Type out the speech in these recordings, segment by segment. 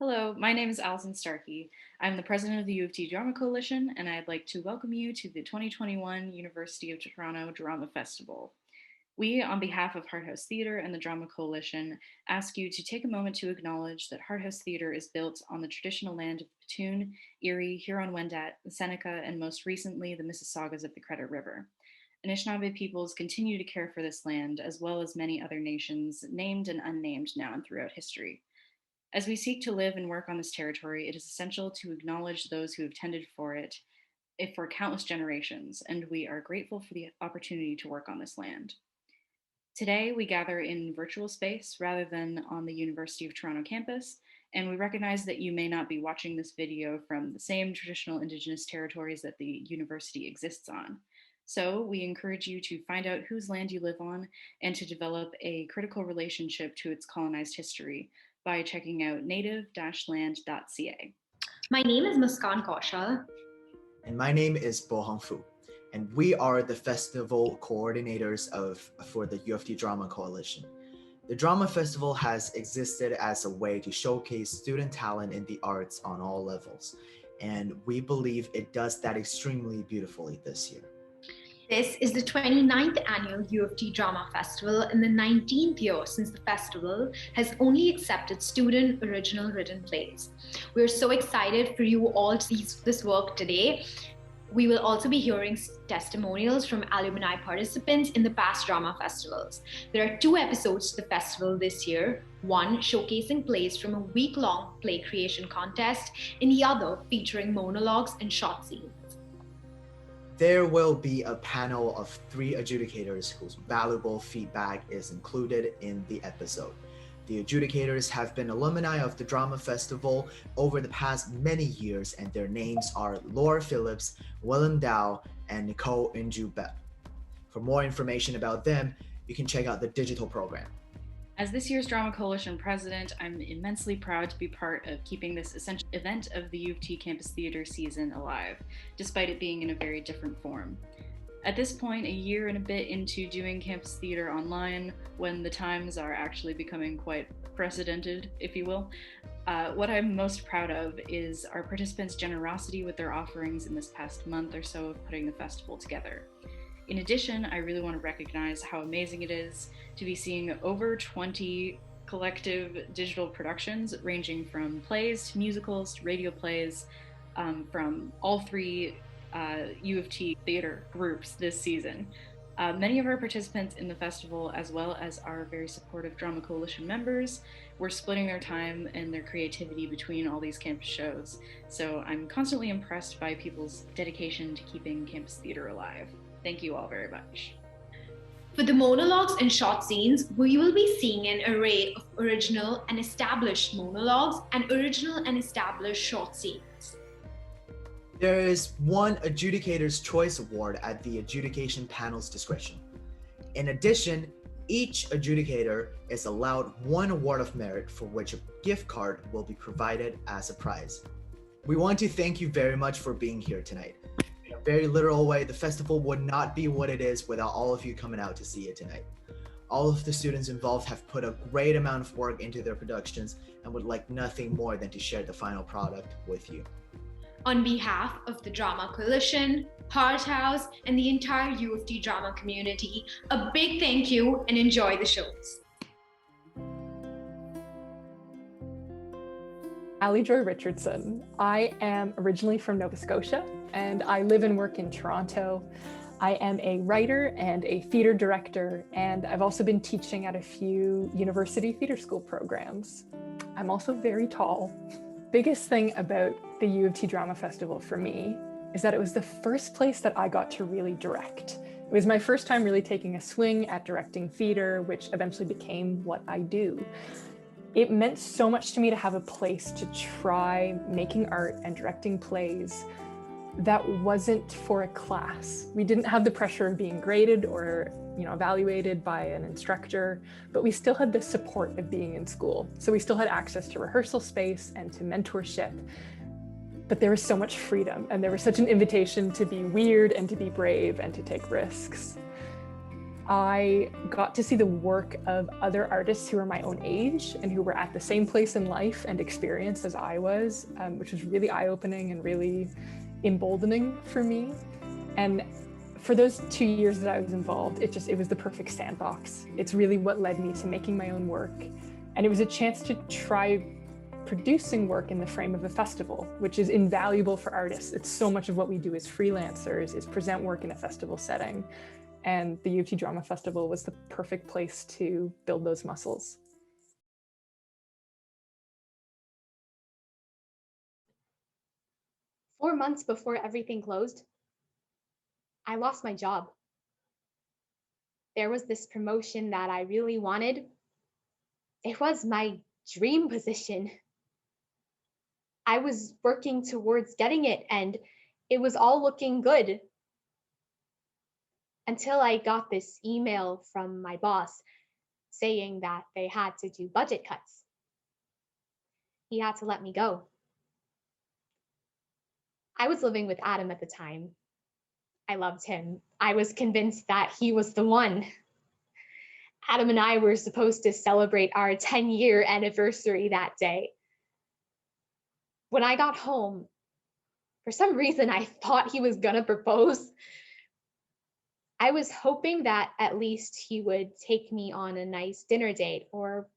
Hello, my name is Allison Starkey. I'm the president of the U of T Drama Coalition, and I'd like to welcome you to the 2021 University of Toronto Drama Festival. We, on behalf of Heart House Theatre and the Drama Coalition, ask you to take a moment to acknowledge that Heart House Theatre is built on the traditional land of the Petun, Erie, Huron-Wendat, the Seneca, and most recently, the Mississaugas of the Credit River. Anishinaabe peoples continue to care for this land, as well as many other nations, named and unnamed now and throughout history. As we seek to live and work on this territory, it is essential to acknowledge those who have tended for it for countless generations, and we are grateful for the opportunity to work on this land. Today, we gather in virtual space rather than on the University of Toronto campus, and we recognize that you may not be watching this video from the same traditional Indigenous territories that the university exists on. So we encourage you to find out whose land you live on and to develop a critical relationship to its colonized history by checking out native-land.ca. My name is Muskan Kaushal. And my name is Bohang Fu. And we are the festival coordinators for the U of T Drama Coalition. The Drama Festival has existed as a way to showcase student talent in the arts on all levels. And we believe it does that extremely beautifully this year. This is the 29th annual U of T Drama Festival and the 19th year since the festival has only accepted student original written plays. We're so excited for you all to see this work today. We will also be hearing testimonials from alumni participants in the past drama festivals. There are 2 episodes to the festival this year, one showcasing plays from a week-long play creation contest, and the other featuring monologues and short scenes. There will be a panel of 3 adjudicators whose valuable feedback is included in the episode. The adjudicators have been alumni of the Drama Festival over the past many years, and their names are Laura Phillips, Willem Dow, and Nicole Inju-Bep. For more information about them, you can check out the digital program. As this year's Drama Coalition president, I'm immensely proud to be part of keeping this essential event of the U of T campus theater season alive, despite it being in a very different form. At this point, a year and a bit into doing campus theater online, when the times are actually becoming quite precedented, if you will, what I'm most proud of is our participants' generosity with their offerings in this past month or so of putting the festival together. In addition, I really want to recognize how amazing it is to be seeing over 20 collective digital productions ranging from plays to musicals to radio plays from all 3 U of T theater groups this season. Many of our participants in the festival, as well as our very supportive Drama Coalition members, were splitting their time and their creativity between all these campus shows. So I'm constantly impressed by people's dedication to keeping campus theater alive. Thank you all very much. For the monologues and short scenes, we will be seeing an array of original and established monologues and original and established short scenes. There is one Adjudicator's Choice Award at the adjudication panel's discretion. In addition, each adjudicator is allowed 1 award of merit for which a gift card will be provided as a prize. We want to thank you very much for being here tonight. In a very literal way, the festival would not be what it is without all of you coming out to see it tonight. All of the students involved have put a great amount of work into their productions and would like nothing more than to share the final product with you. On behalf of the Drama Coalition, Heart House, and the entire U of T drama community, a big thank you and enjoy the shows. Ali Joy Richardson. I am originally from Nova Scotia and I live and work in Toronto. I am a writer and a theatre director, and I've also been teaching at a few university theatre school programs. I'm also very tall. Biggest thing about the U of T Drama Festival for me is that it was the first place that I got to really direct. It was my first time really taking a swing at directing theatre, which eventually became what I do. It meant so much to me to have a place to try making art and directing plays that wasn't for a class. We didn't have the pressure of being graded or evaluated by an instructor, but we still had the support of being in school. So we still had access to rehearsal space and to mentorship, but there was so much freedom and there was such an invitation to be weird and to be brave and to take risks. I got to see the work of other artists who were my own age and who were at the same place in life and experience as I was, which was really eye-opening and really emboldening for me. And for those 2 years that I was involved, it was the perfect sandbox. It's really what led me to making my own work. And it was a chance to try producing work in the frame of a festival, which is invaluable for artists. It's so much of what we do as freelancers is present work in a festival setting. And the U of T Drama Festival was the perfect place to build those muscles. Four months before everything closed, I lost my job. There was this promotion that I really wanted. It was my dream position. I was working towards getting it, and it was all looking good. Until I got this email from my boss saying that they had to do budget cuts. He had to let me go. I was living with Adam at the time. I loved him. I was convinced that he was the one. Adam and I were supposed to celebrate our 10-year anniversary that day. When I got home, for some reason, I thought he was gonna propose. I was hoping that at least he would take me on a nice dinner date or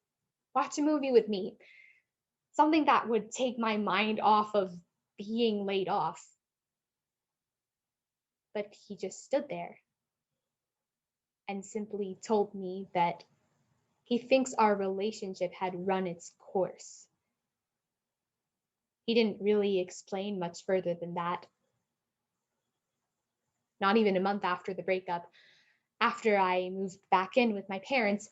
watch a movie with me, something that would take my mind off of being laid off. But he just stood there and simply told me that he thinks our relationship had run its course. He didn't really explain much further than that. Not even a month after the breakup, after I moved back in with my parents,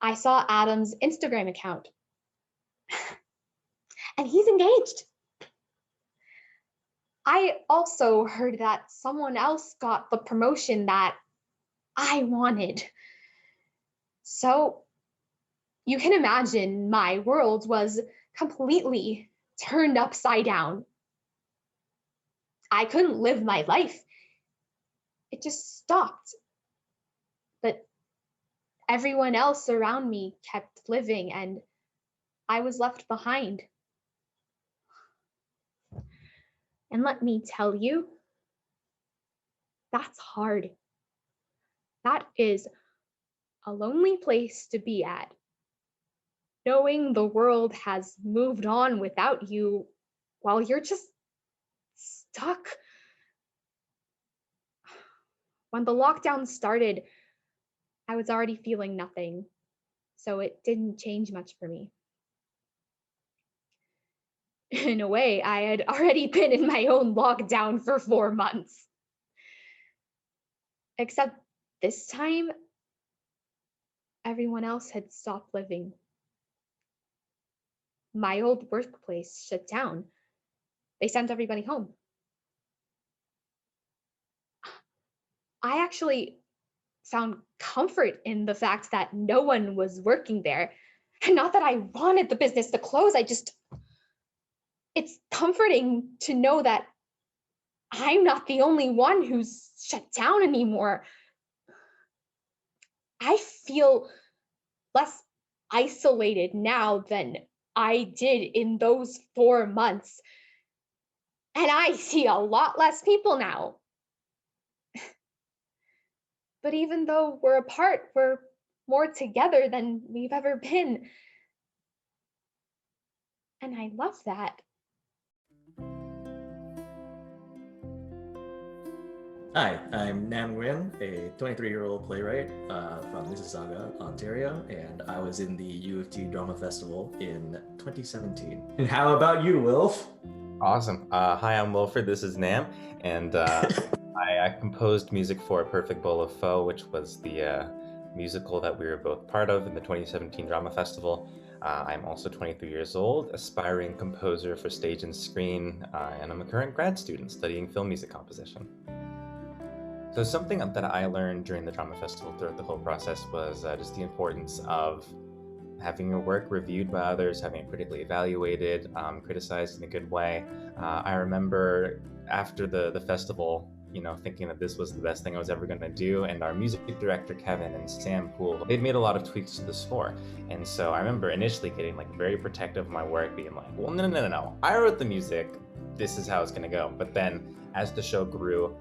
I saw Adam's Instagram account. And he's engaged. I also heard that someone else got the promotion that I wanted. So you can imagine my world was completely turned upside down. I couldn't live my life. It just stopped. But everyone else around me kept living, and I was left behind. And let me tell you, that's hard. That is a lonely place to be at. Knowing the world has moved on without you while you're just stuck. When the lockdown started, I was already feeling nothing, so it didn't change much for me. In a way, I had already been in my own lockdown for 4 months. Except this time, everyone else had stopped living. My old workplace shut down. They sent everybody home. I actually found comfort in the fact that no one was working there. And not that I wanted the business to close, it's comforting to know that I'm not the only one who's shut down anymore. I feel less isolated now than I did in those 4 months. And I see a lot less people now. But even though we're apart, we're more together than we've ever been. And I love that. Hi, I'm Nam Nguyen, a 23-year-old playwright from Mississauga, Ontario, and I was in the U of T Drama Festival in 2017. And how about you, Wilf? Awesome. Hi, I'm Wilfred. This is Nam, and I composed music for A Perfect Bowl of Pho, which was the musical that we were both part of in the 2017 Drama Festival. I'm also 23 years old, aspiring composer for stage and screen, and I'm a current grad student studying film music composition. So something that I learned during the Drama Festival throughout the whole process was just the importance of having your work reviewed by others, having it critically evaluated, criticized in a good way. I remember after the festival, thinking that this was the best thing I was ever going to do. And our music director, Kevin, and Sam Poole, they'd made a lot of tweaks to the score. And so I remember initially getting like very protective of my work, being like, well, no. I wrote the music. This is how it's going to go. But then as the show grew,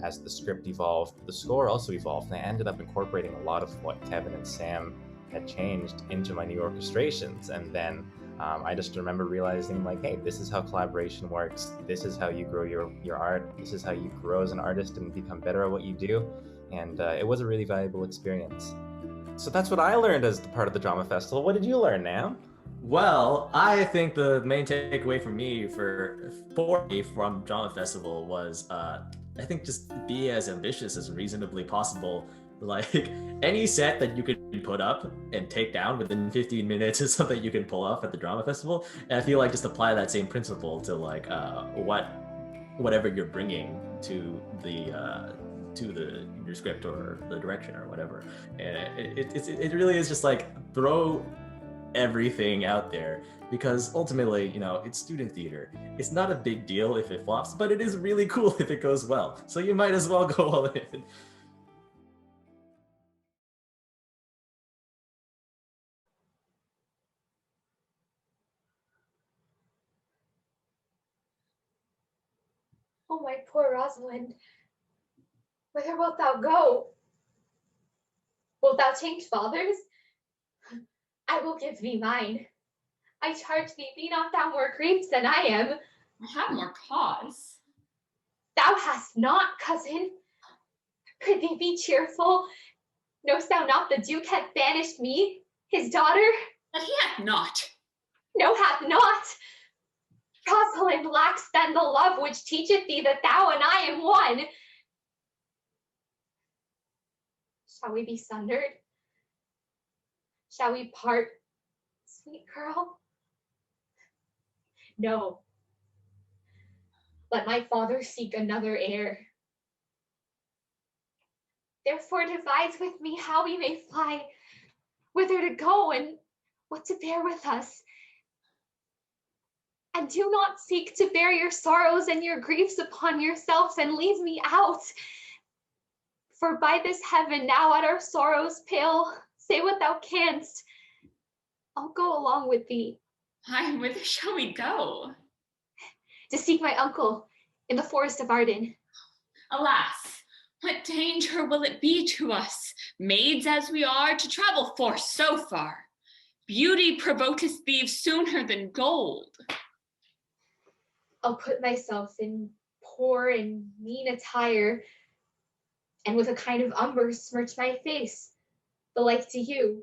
as the script evolved, the score also evolved. And I ended up incorporating a lot of what Kevin and Sam had changed into my new orchestrations. And then I just remember realizing like, hey, this is how collaboration works. This is how you grow your art. This is how you grow as an artist and become better at what you do. And it was a really valuable experience. So that's what I learned as part of the Drama Festival. What did you learn, Nam? Well, I think the main takeaway for me from Drama Festival was I think just be as ambitious as reasonably possible. Like any set that you can put up and take down within 15 minutes is something you can pull off at the Drama Festival. And I feel like just apply that same principle to like whatever you're bringing to your script or the direction or whatever. And it really is just like throw everything out there, because ultimately, it's student theater. It's not a big deal if it flops, but it is really cool if it goes well. So you might as well go all in. Oh, my poor Rosalind, whither wilt thou go? Wilt thou change fathers? I will give thee mine. I charge thee, be not thou more grieved than I am. I have more cause. Thou hast not, cousin. Prithee be cheerful. Knowst thou not the Duke hath banished me, his daughter? That he hath not. No, hath not. Rosalind lacks then the love which teacheth thee that thou and I am one. Shall we be sundered? Shall we part, sweet girl? No. Let my father seek another heir. Therefore devise with me how we may fly, whither to go, and what to bear with us. And do not seek to bear your sorrows and your griefs upon yourself and leave me out. For by this heaven now at our sorrows pale, say what thou canst. I'll go along with thee. Why, whither shall we go? To seek my uncle in the forest of Arden. Alas, what danger will it be to us, maids as we are, to travel forth so far? Beauty provoketh thieves sooner than gold. I'll put myself in poor and mean attire, and with a kind of umber smirch my face, the like to you.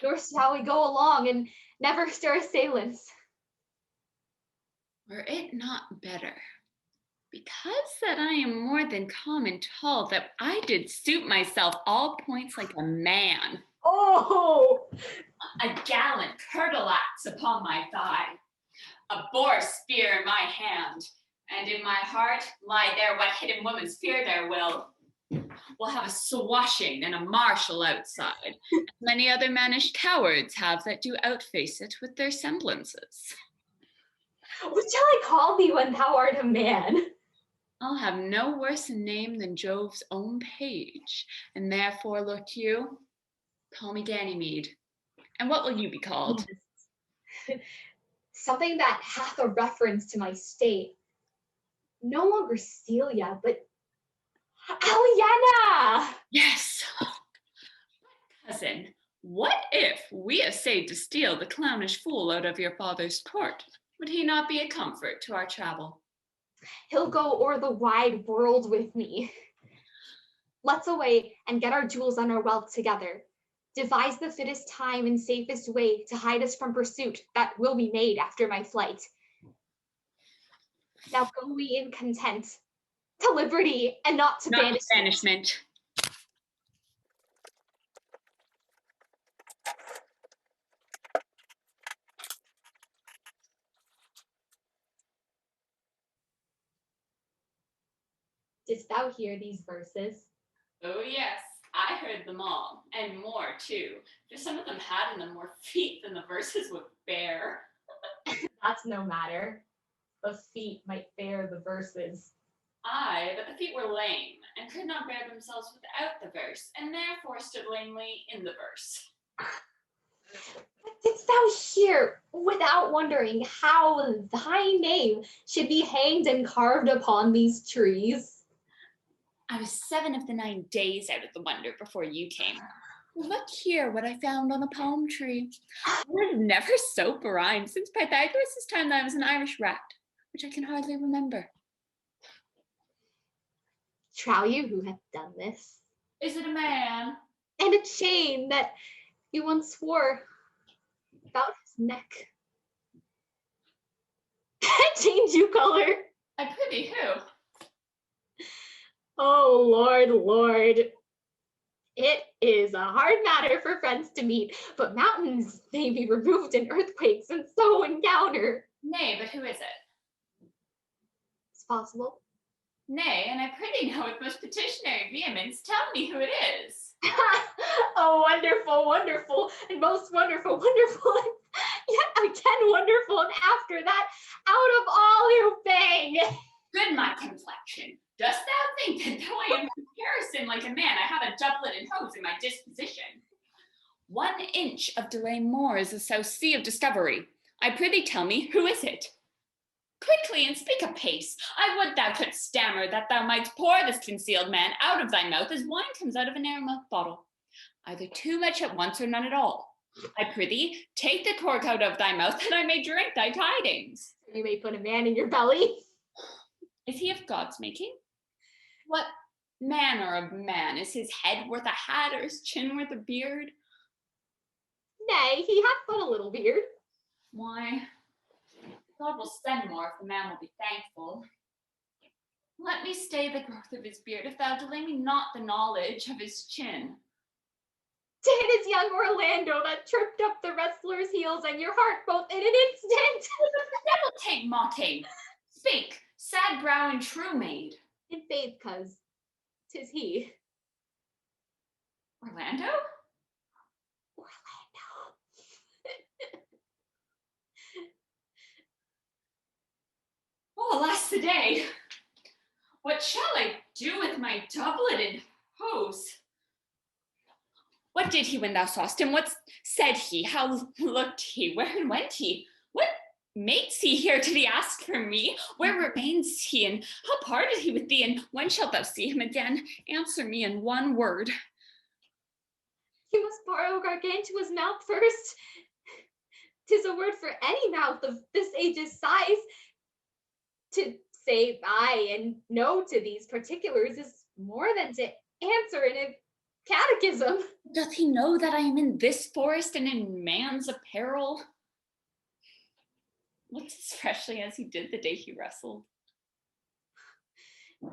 Nor shall we go along and never stir assailants. Were it not better, because that I am more than common tall, that I did suit myself all points like a man? Oh! A gallant curtle axe upon my thigh, a boar spear in my hand, and in my heart lie there what hidden women's fear there will. We'll have a swashing and a marshal outside, as many other mannish cowards have that do outface it with their semblances. What shall I call thee when thou art a man? I'll have no worse a name than Jove's own page, and therefore, look you, call me Ganymede. And what will you be called? Something that hath a reference to my state. No longer Celia, but Aliena! Yes. Cousin, what if we essayed to steal the clownish fool out of your father's court? Would he not be a comfort to our travel? He'll go o'er the wide world with me. Let's away and get our jewels and our wealth together. Devise the fittest time and safest way to hide us from pursuit that will be made after my flight. Now go we in content, to liberty and not to banishment. Didst thou hear these verses? Oh yes, I heard them all, and more too, for some of them had in them more feet than the verses would bear. That's no matter. The feet might bear the verses. Aye, but the feet were lame, and could not bear themselves without the verse, and therefore stood lamely in the verse. But didst thou hear, without wondering, how thy name should be hanged and carved upon these trees? I was 7 of the 9 days out of the wonder before you came. Look here what I found on a palm tree. I have never soap a rhyme since Pythagoras' time that I was an Irish rat, which I can hardly remember. Trow you who hath done this? Is it a man? And a chain that you once wore about his neck. Change you color. I prithee who? Oh, Lord, Lord. It is a hard matter for friends to meet, but mountains may be removed in earthquakes and so encounter. Nay, but who is it? It's possible. Nay, and I prithee now with most petitionary vehemence, tell me who it is. Oh, wonderful, wonderful, and most wonderful, wonderful, and yet again wonderful, and after that, out of all you bang. Good my complexion. Dost thou think that though I am in comparison like a man, I have a doublet and hose in my disposition? 1 inch of delay more is a so sea of discovery. I prithee tell me, who is it? Quickly, and speak apace. I would thou couldst stammer, that thou mightst pour this concealed man out of thy mouth as wine comes out of an air-mouth bottle. Either too much at once or none at all. I prithee, take the cork out of thy mouth, that I may drink thy tidings. You may put a man in your belly. Is he of God's making? What manner of man? Is his head worth a hat, or his chin worth a beard? Nay, he hath but a little beard. Why, God will send more if the man will be thankful. Let me stay the growth of his beard, if thou delay me not the knowledge of his chin. 'Tis young Orlando that tripped up the wrestler's heels, and your heart both in an instant. Devil take mocking. Speak, sad brow and true maid. In faith, cuz 'tis he. Orlando? Oh, alas the day! What shall I do with my doublet and hose? What did he when thou saw'st him? What said he? How looked he? Where and went he? What makes he here? Did he ask for me? Where remains he? And how parted he with thee? And when shalt thou see him again? Answer me in 1 word. You must borrow Gargantua's mouth first. 'Tis a word for any mouth of this age's size. To say aye and no to these particulars is more than to answer in a catechism. Doth he know that I am in this forest and in man's apparel? Looks as freshly as he did the day he wrestled.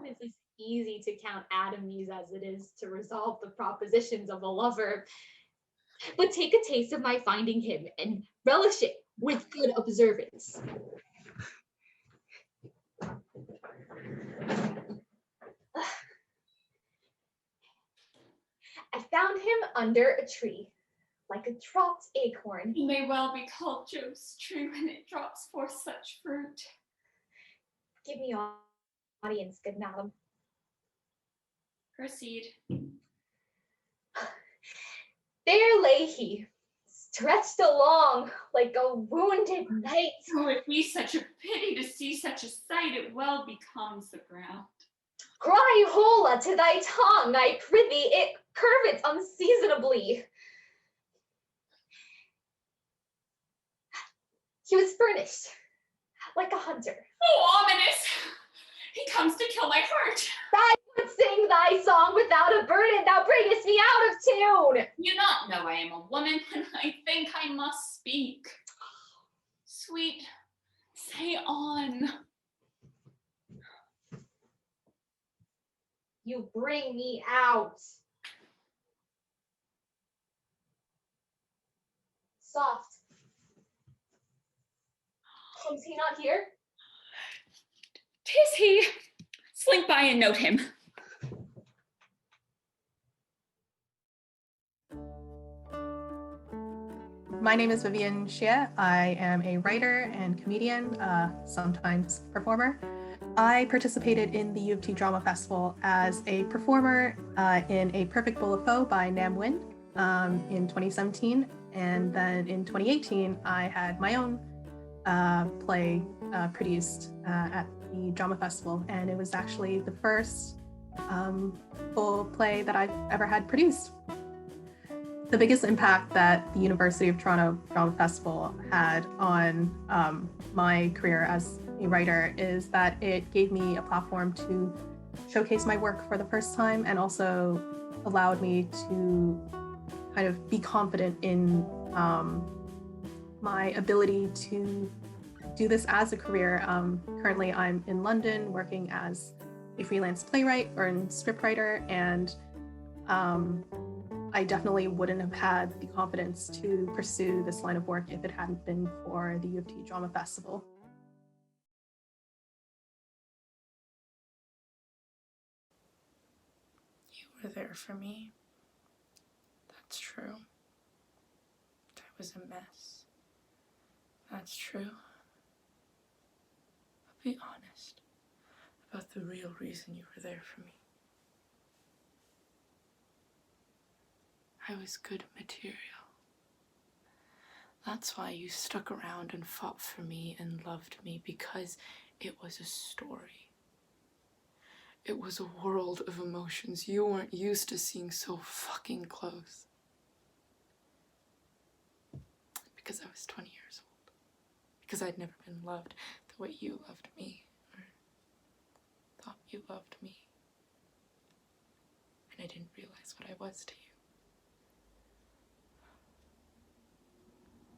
It's as easy to count atomies as it is to resolve the propositions of a lover. But take a taste of my finding him and relish it with good observance. I found him under a tree, like a dropped acorn. He may well be called Jove's tree when it drops forth such fruit. Give me audience, good madam. Proceed. There lay he, stretched along like a wounded knight. Oh, it be such a pity to see such a sight, it well becomes the ground. Cry hola to thy tongue, I prithee, it curvets unseasonably. He was furnished like a hunter. Oh, ominous! He comes to kill my heart. I would sing thy song without a burden, thou bringest me out of tune. You not know I am a woman, and I think I must speak. Sweet, say on. You bring me out. Soft. Comes he not here? 'Tis he. Slink by and note him. My name is Vivian Xie. I am a writer and comedian, sometimes performer. I participated in the U of T Drama Festival as a performer in A Perfect Bowl of Faux by Nam Nguyen in 2017. And then in 2018, I had my own play produced at the Drama Festival. And it was actually the first full play that I've ever had produced. The biggest impact that the University of Toronto Drama Festival had on my career as a writer is that it gave me a platform to showcase my work for the first time, and also allowed me to kind of be confident in my ability to do this as a career. Currently, I'm in London working as a freelance playwright or a scriptwriter, and I definitely wouldn't have had the confidence to pursue this line of work if it hadn't been for the U of T Drama Festival. You were there for me. That's true. I was a mess. That's true. But be honest about the real reason you were there for me. I was good material. That's why you stuck around and fought for me and loved me, because it was a story. It was a world of emotions you weren't used to seeing so fucking close. Because I was 20 years old. Because I'd never been loved the way you loved me, or thought you loved me. And I didn't realize what I was to you.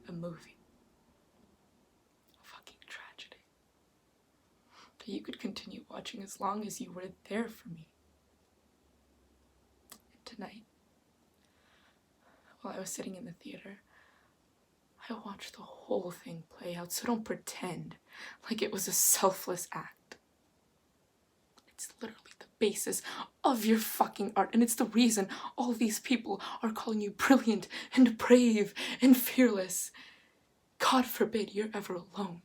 A movie. A fucking tragedy. That you could continue watching as long as you were there for me. And tonight, while I was sitting in the theater, I watched the whole thing play out, so don't pretend like it was a selfless act. It's literally the basis of your fucking art, and it's the reason all these people are calling you brilliant and brave and fearless. God forbid you're ever alone.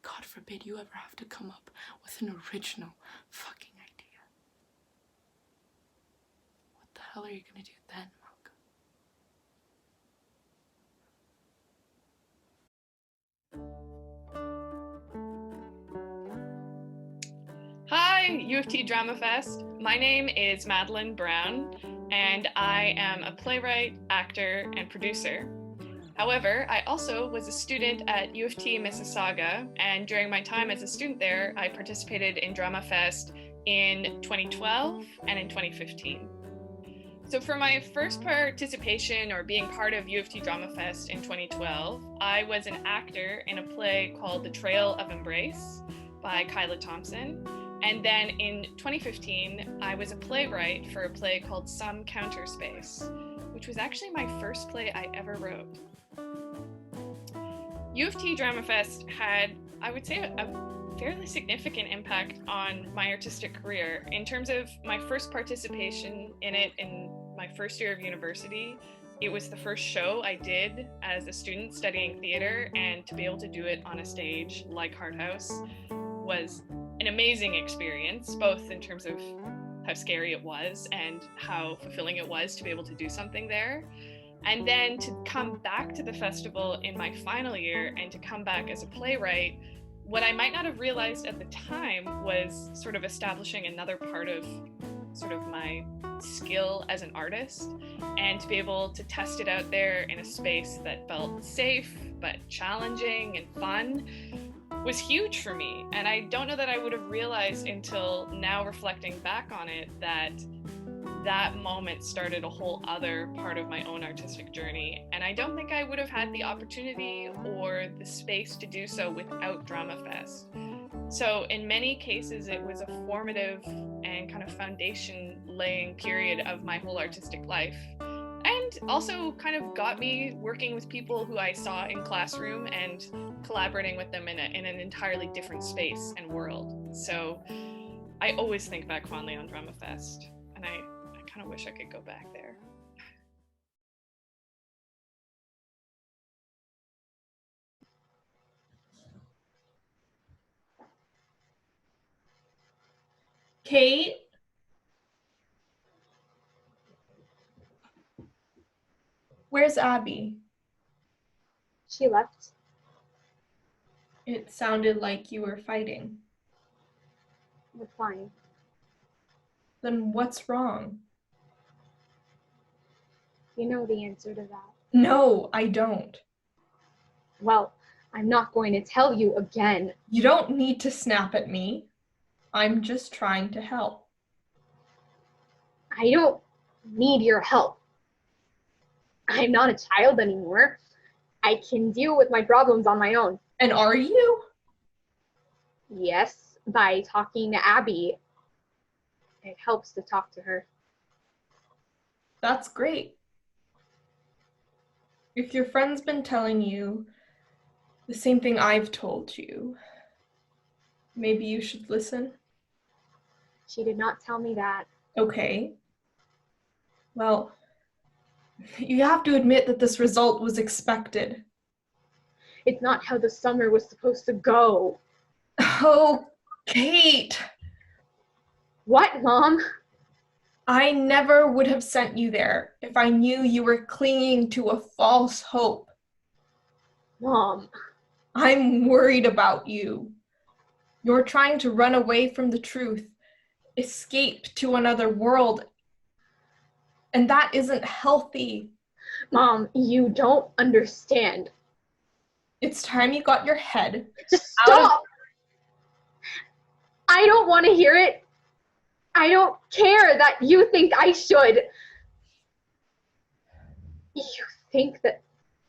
God forbid you ever have to come up with an original fucking idea. What the hell are you gonna do then, Malcolm? Hi, U of T Drama Fest. My name is Madeline Brown, and I am a playwright, actor, and producer. However, I also was a student at U of T Mississauga, and during my time as a student there, I participated in Drama Fest in 2012 and in 2015. So for my first participation or being part of U of T Drama Fest in 2012, I was an actor in a play called The Trail of Embrace by Kyla Thompson. And then in 2015, I was a playwright for a play called Some Counter Space, which was actually my first play I ever wrote. U of T Drama Fest had, I would say, a fairly significant impact on my artistic career. In terms of my first participation in it in my first year of university, it was the first show I did as a student studying theater, and to be able to do it on a stage like Hart House was an amazing experience, both in terms of how scary it was and how fulfilling it was to be able to do something there. And then to come back to the festival in my final year and to come back as a playwright, what I might not have realized at the time was sort of establishing another part of sort of my skill as an artist, and to be able to test it out there in a space that felt safe but challenging and fun was huge for me. And I don't know that I would have realized until now, reflecting back on it, that that moment started a whole other part of my own artistic journey. And I don't think I would have had the opportunity or the space to do so without Drama Fest. So in many cases, it was a formative and kind of foundation laying period of my whole artistic life. And also kind of got me working with people who I saw in classroom and collaborating with them in an entirely different space and world. So I always think back fondly on Drama Fest, and I kind of wish I could go back there. Kate? Where's Abby? She left. It sounded like you were fighting. We're fine. Then what's wrong? You know the answer to that. No, I don't. Well, I'm not going to tell you again. You don't need to snap at me. I'm just trying to help. I don't need your help. I'm not a child anymore. I can deal with my problems on my own. And are you? Yes, by talking to Abby. It helps to talk to her. That's great. If your friend's been telling you the same thing I've told you, maybe you should listen. She did not tell me that. Okay. Well, you have to admit that this result was expected. It's not how the summer was supposed to go. Oh, Kate! What, Mom? I never would have sent you there if I knew you were clinging to a false hope. Mom. I'm worried about you. You're trying to run away from the truth, escape to another world, and that isn't healthy. Mom, you don't understand. It's time you got your head. Just stop! I don't want to hear it. I don't care that you think I should. You think that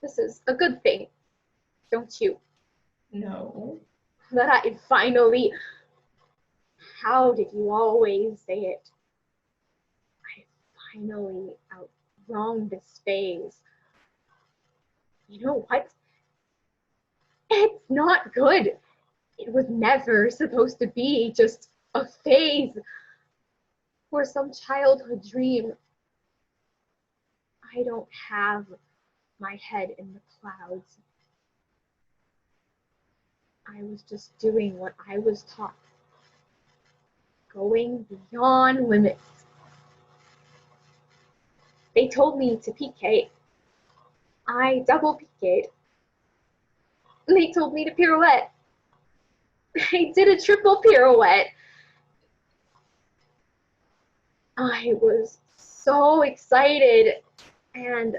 this is a good thing, don't you? No. That I finally... How did you always say it? I finally outgrown this phase. You know what? It's not good. It was never supposed to be just a phase or some childhood dream. I don't have my head in the clouds. I was just doing what I was taught. Going beyond limits. They told me to PK. I double PK'd. They told me to pirouette. I did a triple pirouette. I was so excited, and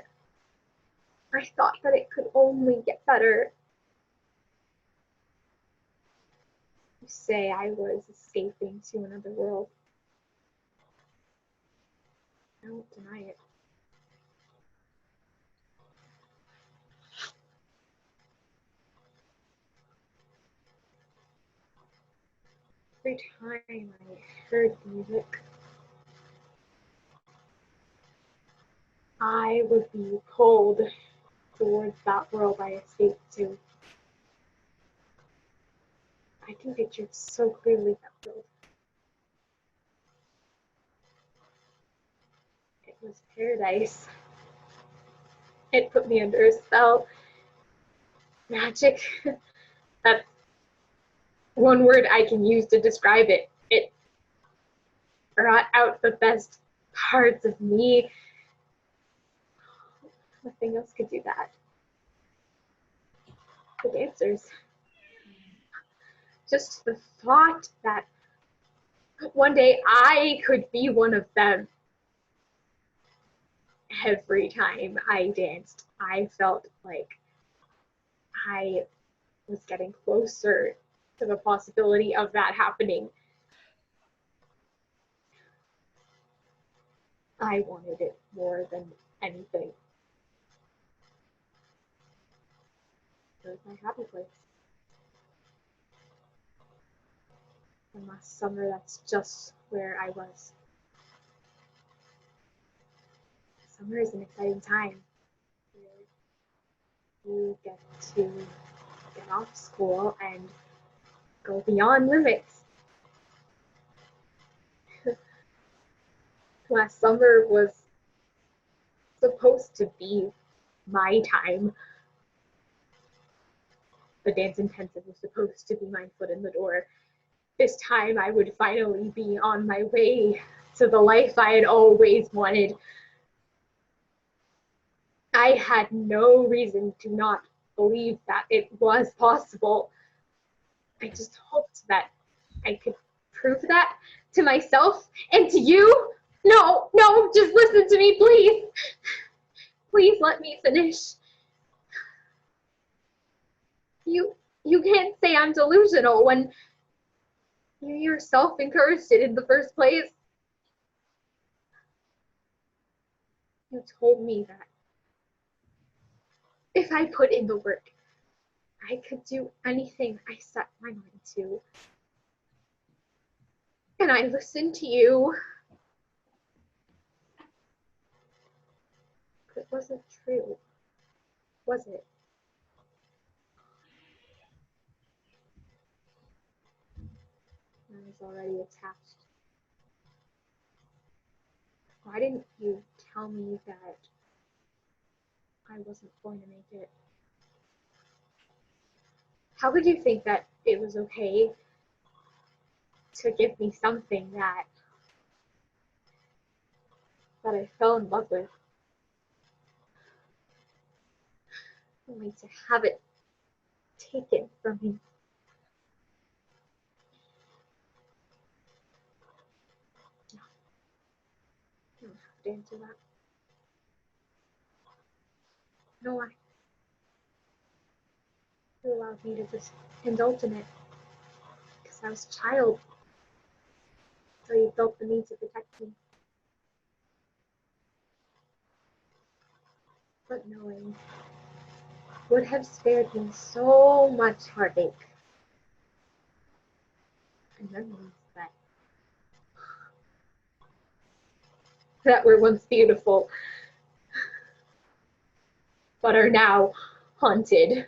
I thought that it could only get better. You say I was escaping to another world. I won't deny it. Every time I heard music, I would be pulled towards that world I escaped to. I can picture it so clearly, that world. It was paradise. It put me under a spell. Magic. That's one word I can use to describe it. It brought out the best parts of me. Nothing else could do that. The dancers. Just the thought that one day I could be one of them. Every time I danced, I felt like I was getting closer to the possibility of that happening. I wanted it more than anything. It was my happy place. And last summer, that's just where I was. Summer is an exciting time. You get to get off school and go beyond limits. Last summer was supposed to be my time. The dance intensive was supposed to be my foot in the door. This time I would finally be on my way to the life I had always wanted. I had no reason to not believe that it was possible. I just hoped that I could prove that to myself and to you. No, just listen to me, please. Please let me finish. You can't say I'm delusional when you yourself encouraged it in the first place. You told me that if I put in the work, I could do anything I set my mind to. And I listened to you. But it wasn't true, was it? I was already attached. Why didn't you tell me that I wasn't going to make it? How could you think that it was okay to give me something that I fell in love with, only to have it taken from me? No, you don't have to answer that. No, you allowed me to just indulge in it because I was a child, so you felt the need to protect me. But knowing would have spared me so much heartache and memories that were once beautiful, but are now haunted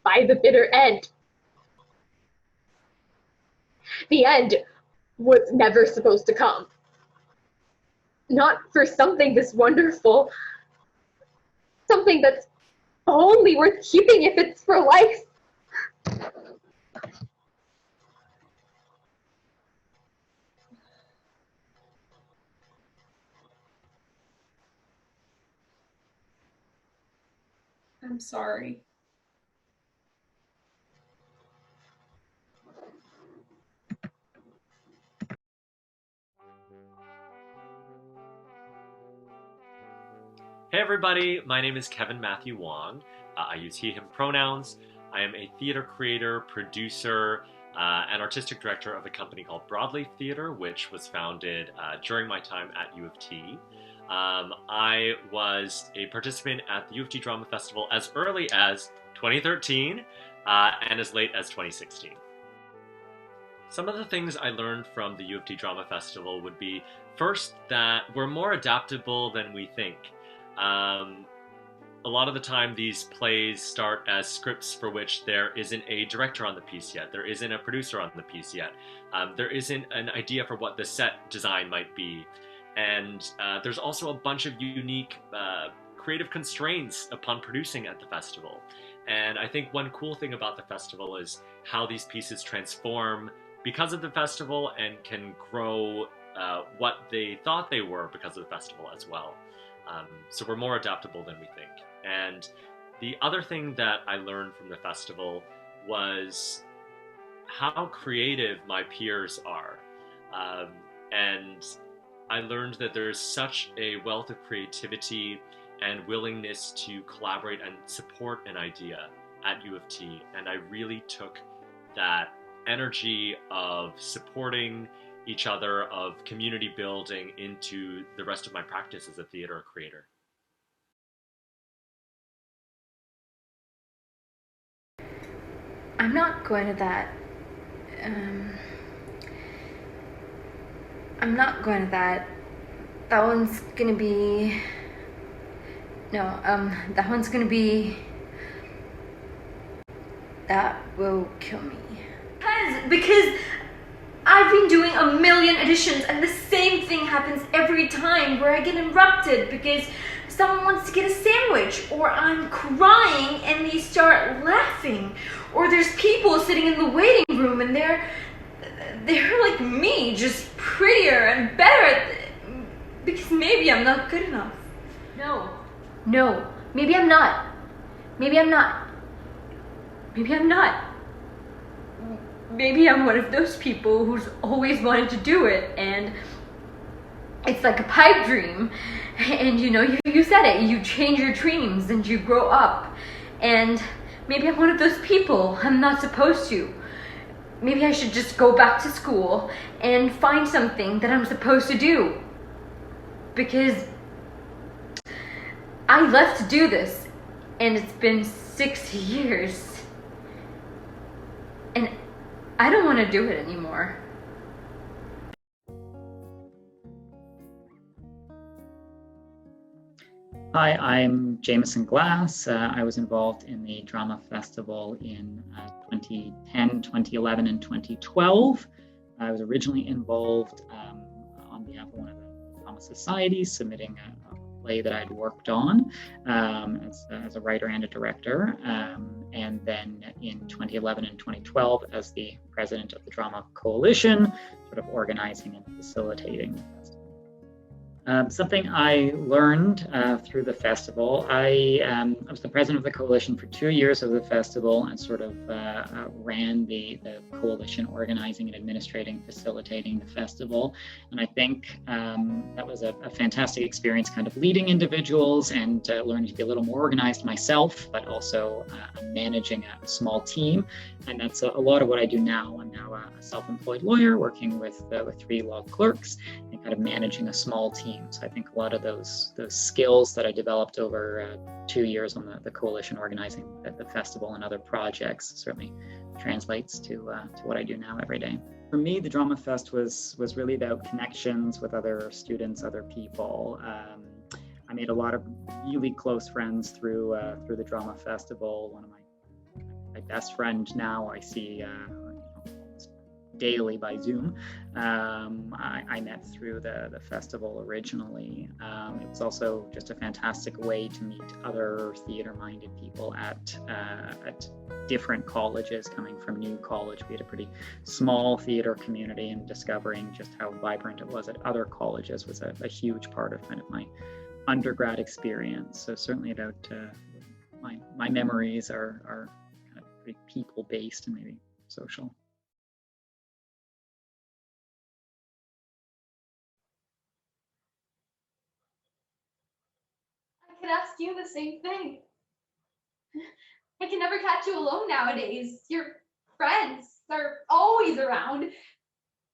by the bitter end. The end was never supposed to come. Not for something this wonderful, something that's only worth keeping if it's for life. I'm sorry. Hey everybody, my name is Kevin Matthew Wong. I use he, him pronouns. I am a theater creator, producer, and artistic director of a company called Broadleaf Theater, which was founded during my time at U of T. I was a participant at the U of T Drama Festival as early as 2013 and as late as 2016. Some of the things I learned from the U of T Drama Festival would be, first, that we're more adaptable than we think. A lot of the time these plays start as scripts for which there isn't a director on the piece yet, there isn't a producer on the piece yet, there isn't an idea for what the set design might be, and there's also a bunch of unique creative constraints upon producing at the festival. And I think one cool thing about the festival is how these pieces transform because of the festival and can grow what they thought they were because of the festival as well. So we're more adaptable than we think. And the other thing that I learned from the festival was how creative my peers are. And I learned that there's such a wealth of creativity and willingness to collaborate and support an idea at U of T. And I really took that energy of supporting each other, of community building, into the rest of my practice as a theater creator. I'm not going to that. I'm not going to that. That one's gonna be. No, that one's gonna be. That will kill me. Because I've been doing a million auditions and the same thing happens every time, where I get interrupted because someone wants to get a sandwich, or I'm crying and they start laughing, or there's people sitting in the waiting room and they're like me, just prettier and better because maybe I'm not good enough. No, maybe I'm not. Maybe I'm not. Maybe I'm not. Maybe I'm one of those people who's always wanted to do it, and it's like a pipe dream. And you said it, you change your dreams and you grow up. And maybe I'm one of those people. I'm not supposed to. Maybe I should just go back to school and find something that I'm supposed to do. Because I left to do this, and it's been 6 years. And I don't want to do it anymore. Hi, I'm Jameson Glass. I was involved in the Drama Festival in 2010, 2011, and 2012. I was originally involved on behalf of one of the drama societies, submitting a play that I'd worked on as a writer and a director. And then in 2011 and 2012, as the president of the Drama Coalition, sort of organizing and facilitating the festival. Something I learned through the festival, I was the president of the coalition for 2 years of the festival and sort of ran the coalition organizing and administrating, facilitating the festival. And I think that was a fantastic experience, kind of leading individuals and learning to be a little more organized myself, but also managing a small team. And that's a lot of what I do now. I'm now a self-employed lawyer working with 3 law clerks and kind of managing a small team. So I think a lot of those skills that I developed over 2 years on the coalition organizing the festival and other projects certainly translates to what I do now every day. For me, the Drama Fest was really about connections with other students, other people. I made a lot of really close friends through the Drama Festival. One of my best friend now I see daily by Zoom. I met through the festival originally. It was also just a fantastic way to meet other theater-minded people at different colleges coming from New College. We had a pretty small theater community, and discovering just how vibrant it was at other colleges was a huge part of kind of my undergrad experience. So certainly about my memories are kind of pretty people-based and maybe social. I could ask you the same thing. I can never catch you alone nowadays. Your friends are always around,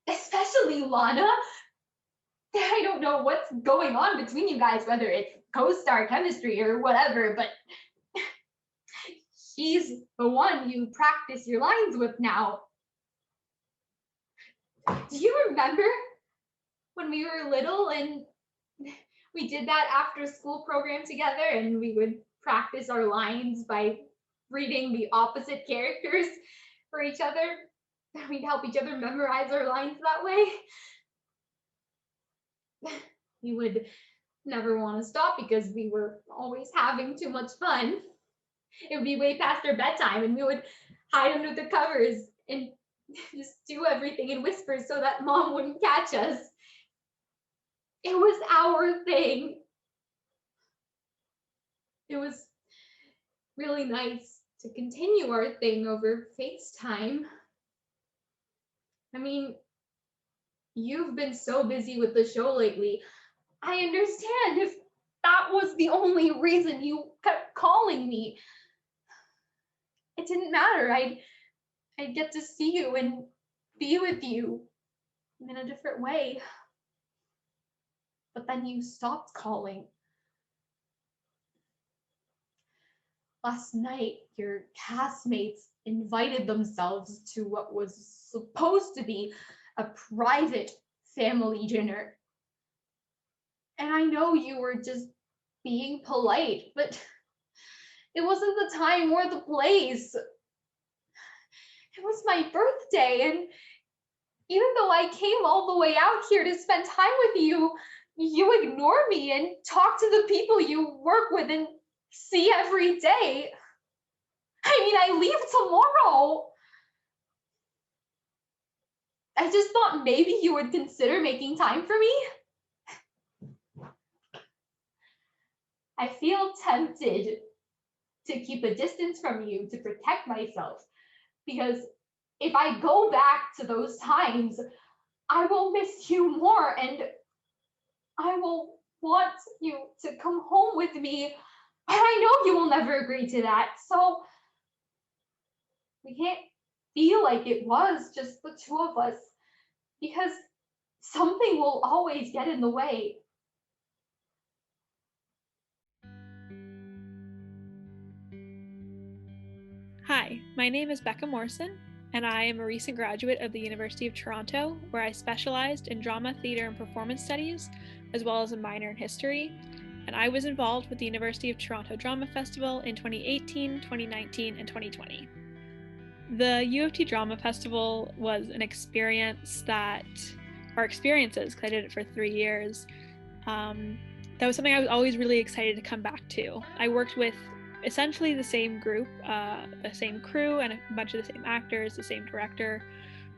especially Lana. I don't know what's going on between you guys, whether it's co-star chemistry or whatever, but she's the one you practice your lines with now. Do you remember when we were little and we did that after school program together and we would practice our lines by reading the opposite characters for each other? We'd help each other memorize our lines that way. We would never want to stop because we were always having too much fun. It would be way past our bedtime and we would hide under the covers and just do everything in whispers so that Mom wouldn't catch us. It was our thing. It was really nice to continue our thing over FaceTime. I mean, you've been so busy with the show lately. I understand if that was the only reason you kept calling me. It didn't matter. I'd get to see you and be with you in a different way. But then you stopped calling. Last night, your castmates invited themselves to what was supposed to be a private family dinner. And I know you were just being polite, but it wasn't the time or the place. It was my birthday, and even though I came all the way out here to spend time with you, you ignore me and talk to the people you work with and see every day. I mean, I leave tomorrow. I just thought maybe you would consider making time for me. I feel tempted to keep a distance from you to protect myself, because if I go back to those times, I will miss you more and I will want you to come home with me. And I know you will never agree to that. So we can't feel like it was just the two of us, because something will always get in the way. Hi, my name is Becca Morrison, and I am a recent graduate of the University of Toronto, where I specialized in drama, theater, and performance studies, as well as a minor in history. And I was involved with the University of Toronto Drama Festival in 2018, 2019, and 2020. The U of T Drama Festival was an experience experiences, because I did it for 3 years. That was something I was always really excited to come back to. I worked with essentially the same group, the same crew, and a bunch of the same actors, the same director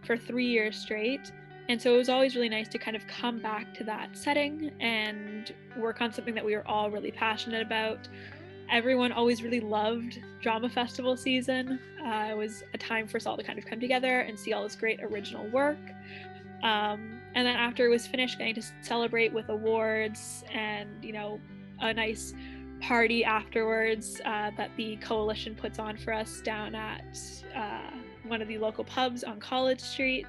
for 3 years straight. And so it was always really nice to kind of come back to that setting and work on something that we were all really passionate about. Everyone always really loved drama festival season. It was a time for us all to kind of come together and see all this great original work. And then after it was finished, getting to celebrate with awards and, a nice party afterwards that the coalition puts on for us down at one of the local pubs on College Street.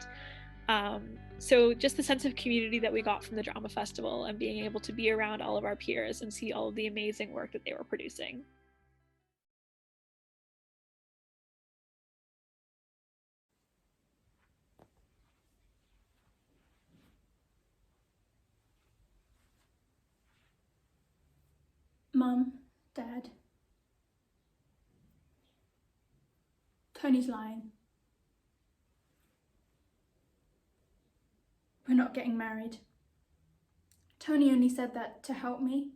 So just the sense of community that we got from the drama festival and being able to be around all of our peers and see all of the amazing work that they were producing. Mum, Dad, Tony's lying. We're not getting married. Tony only said that to help me.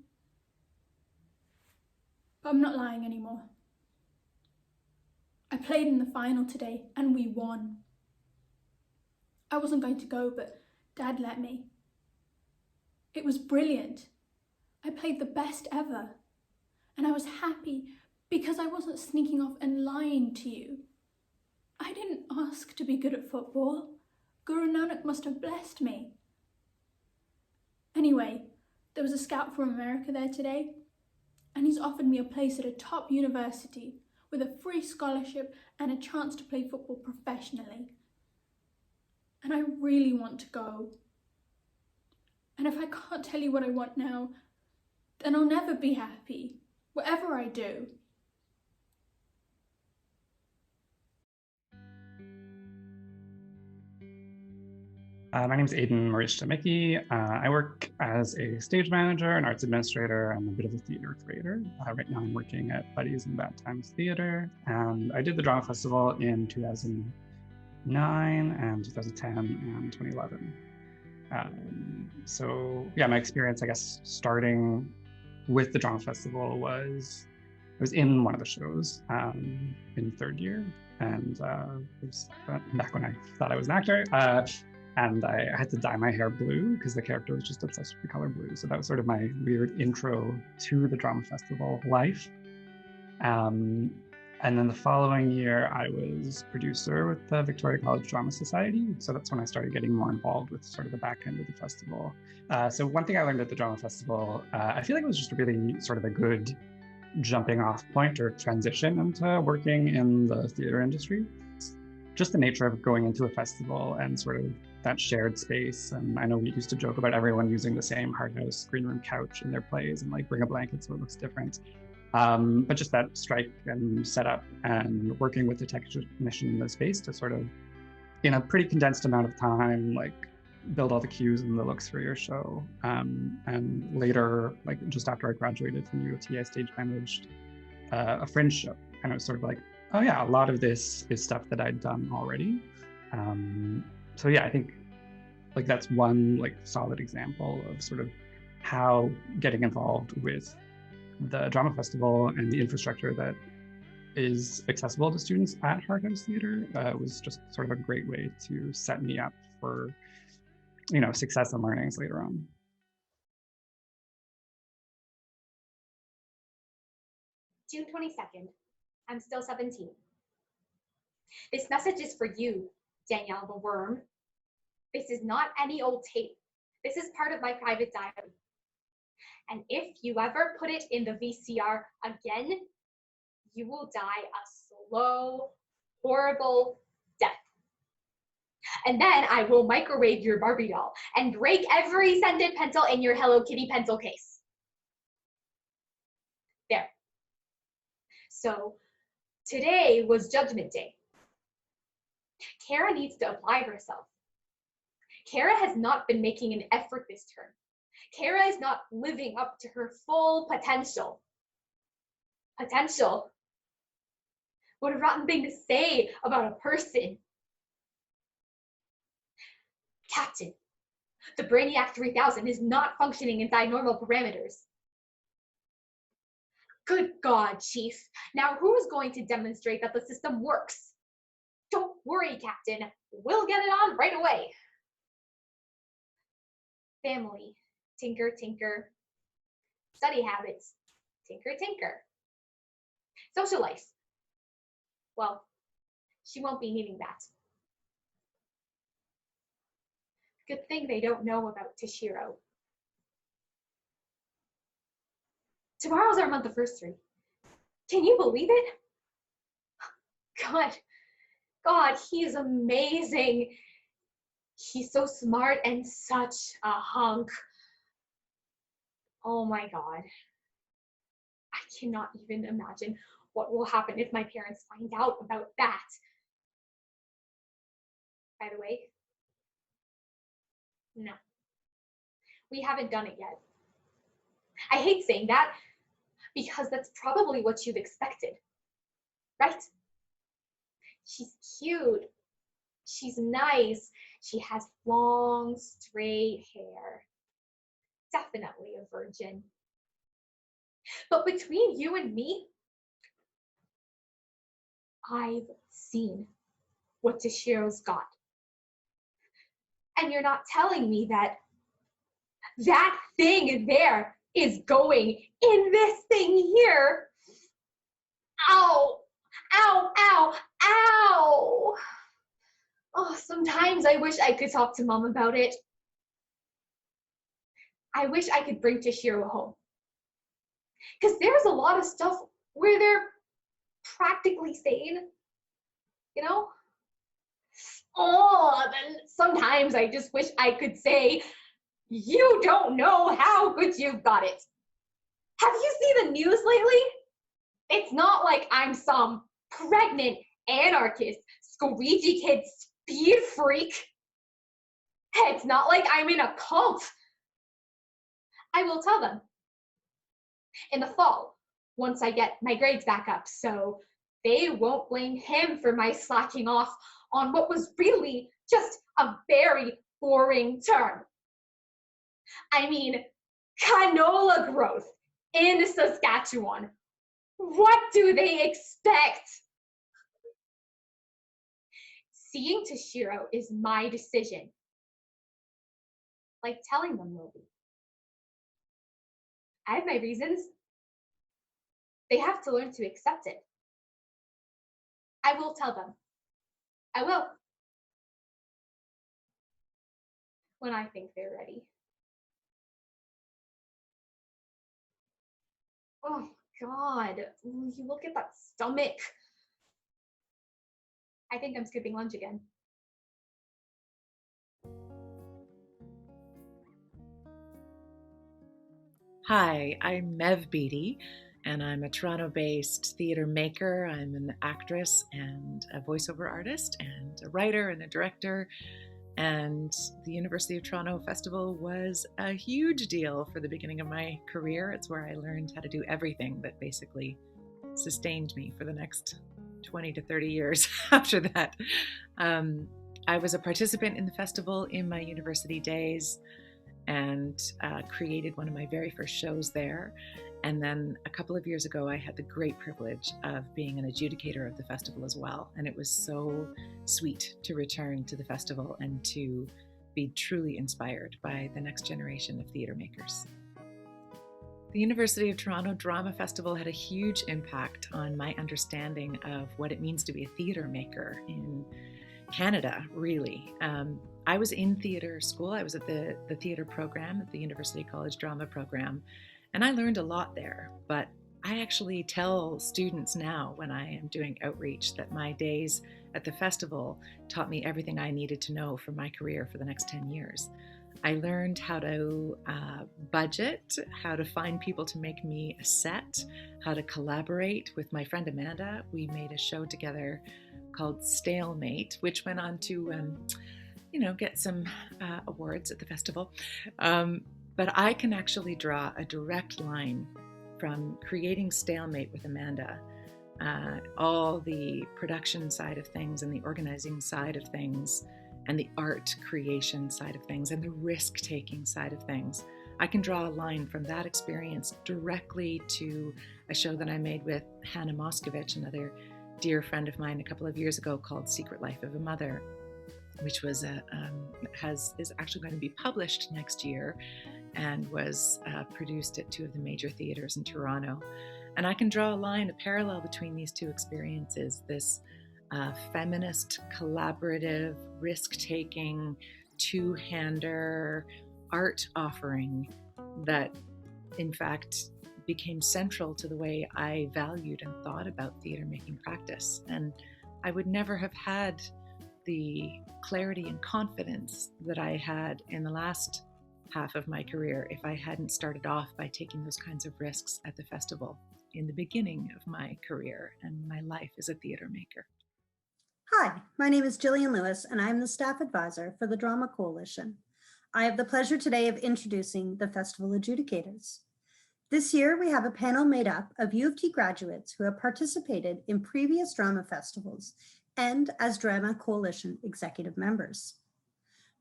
But I'm not lying anymore. I played in the final today and we won. I wasn't going to go, but Dad let me. It was brilliant. I played the best ever. And I was happy because I wasn't sneaking off and lying to you. I didn't ask to be good at football. Guru Nanak must have blessed me. Anyway, there was a scout from America there today, and he's offered me a place at a top university with a free scholarship and a chance to play football professionally. And I really want to go. And if I can't tell you what I want now, then I'll never be happy, whatever I do. My name is Aidan Marish-Mickey. I work as a stage manager, an arts administrator, and a bit of a theater creator. Right now I'm working at Buddies and Bad Times Theater, and I did the Drama Festival in 2009 and 2010 and 2011. So yeah, my experience, I guess, starting with the Drama Festival was, I was in one of the shows in third year, and it was back when I thought I was an actor. And I had to dye my hair blue because the character was just obsessed with the color blue. So that was sort of my weird intro to the Drama Festival life. And then the following year, I was producer with the Victoria College Drama Society. So that's when I started getting more involved with sort of the back end of the festival. So one thing I learned at the Drama Festival, I feel like it was just really sort of a good jumping off point or transition into working in the theater industry. Just the nature of going into a festival and sort of that shared space. And I know we used to joke about everyone using the same hard house green room couch in their plays and like bring a blanket so it looks different. But just that strike and setup and working with the technician in the space to sort of, in a pretty condensed amount of time, like build all the cues and the looks for your show. And later, like just after I graduated from U of T, I stage managed a Fringe show. And it was sort of like, oh yeah, a lot of this is stuff that I'd done already. So yeah, I think like that's one like solid example of sort of how getting involved with the Drama Festival and the infrastructure that is accessible to students at Hard House Theatre was just sort of a great way to set me up for, success and learnings later on. June 22nd. I'm still 17. This message is for you, Danielle the Worm. This is not any old tape. This is part of my private diary. And if you ever put it in the VCR again, you will die a slow, horrible death. And then I will microwave your Barbie doll and break every scented pencil in your Hello Kitty pencil case. There. So today was Judgment Day. Kara needs to apply herself. Kara has not been making an effort this term. Kara is not living up to her full potential. Potential? What a rotten thing to say about a person. Captain, the Brainiac 3000 is not functioning inside normal parameters. Good God, Chief. Now who's going to demonstrate that the system works? Don't worry, Captain. We'll get it on right away. Family, tinker, tinker. Study habits, tinker, tinker. Social life. Well, she won't be needing that. Good thing they don't know about Toshiro. Tomorrow's our month anniversary. Can you believe it? God, he is amazing. He's so smart and such a hunk. Oh my God. I cannot even imagine what will happen if my parents find out about that. By the way, no, we haven't done it yet. I hate saying that because that's probably what you've expected, right? She's cute. She's nice. She has long, straight hair. Definitely a virgin. But between you and me, I've seen what Toshiro's got. And you're not telling me that that thing there is going in this thing here. Ow, ow, ow, ow. Oh, sometimes I wish I could talk to Mom about it. I wish I could bring Toshiro home. Because there's a lot of stuff where they're practically sane, you know? Oh, then sometimes I just wish I could say, you don't know how good you've got it. Have you seen the news lately? It's not like I'm some pregnant anarchist, squeegee kid speed freak. It's not like I'm in a cult. I will tell them. In the fall, once I get my grades back up, so they won't blame him for my slacking off on what was really just a very boring term. I mean, canola growth in Saskatchewan. What do they expect? Seeing Toshiro is my decision. Like telling them will be. I have my reasons. They have to learn to accept it. I will tell them. I will. When I think they're ready. Oh God, you look at that stomach. I think I'm skipping lunch again. Hi, I'm Mev Beatty, and I'm a Toronto-based theater maker. I'm an actress and a voiceover artist and a writer and a director. And the University of Toronto Festival was a huge deal for the beginning of my career. It's where I learned how to do everything that basically sustained me for the next 20 to 30 years after that. I was a participant in the festival in my university days, and created one of my very first shows there. And then a couple of years ago, I had the great privilege of being an adjudicator of the festival as well. And it was so sweet to return to the festival and to be truly inspired by the next generation of theatre makers. The University of Toronto Drama Festival had a huge impact on my understanding of what it means to be a theatre maker in Canada, really. I was in theatre school. I was at the theatre program at the University College Drama program, and I learned a lot there. But I actually tell students now when I am doing outreach that my days at the festival taught me everything I needed to know for my career for the next 10 years. I learned how to budget, how to find people to make me a set, how to collaborate with my friend Amanda. We made a show together called Stalemate, which went on to, get some awards at the festival. But I can actually draw a direct line from creating Stalemate with Amanda, all the production side of things and the organizing side of things, and the art creation side of things, and the risk-taking side of things. I can draw a line from that experience directly to a show that I made with Hannah Moskovich, another dear friend of mine, a couple of years ago, called Secret Life of a Mother, which was is actually going to be published next year, and was produced at two of the major theaters in Toronto. And I can draw a parallel between these two experiences, this feminist, collaborative, risk-taking, two-hander art offering that, in fact, became central to the way I valued and thought about theater-making practice. And I would never have had the clarity and confidence that I had in the last half of my career if I hadn't started off by taking those kinds of risks at the festival in the beginning of my career and my life as a theater maker. Hi, my name is Jillian Lewis, and I'm the staff advisor for the Drama Coalition. I have the pleasure today of introducing the festival adjudicators. This year, we have a panel made up of U of T graduates who have participated in previous drama festivals and as Drama Coalition executive members.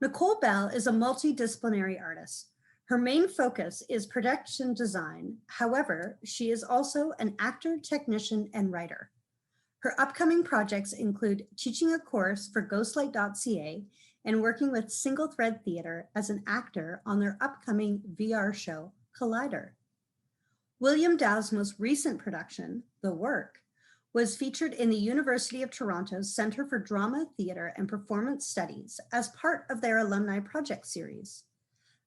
Nicole Bell is a multidisciplinary artist. Her main focus is production design. However, she is also an actor, technician, and writer. Her upcoming projects include teaching a course for ghostlight.ca and working with Single Thread Theatre as an actor on their upcoming VR show, Collider. William Dow's most recent production, The Work, was featured in the University of Toronto's Centre for Drama, Theatre and Performance Studies as part of their alumni project series.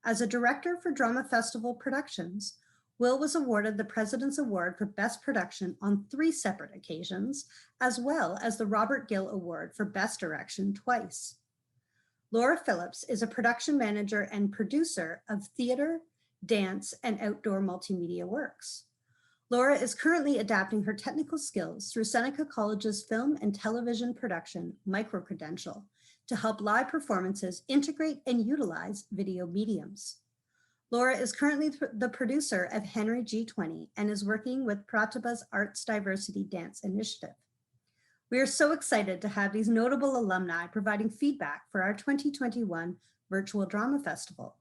As a director for Drama Festival Productions, Will was awarded the President's Award for Best Production on 3 separate occasions, as well as the Robert Gill Award for Best Direction twice. Laura Phillips is a production manager and producer of theater, dance, and outdoor multimedia works. Laura is currently adapting her technical skills through Seneca College's film and television production microcredential to help live performances integrate and utilize video mediums. Laura is currently the producer of Henry G20 and is working with Pratibha's Arts Diversity Dance Initiative. We are so excited to have these notable alumni providing feedback for our 2021 Virtual Drama Festival.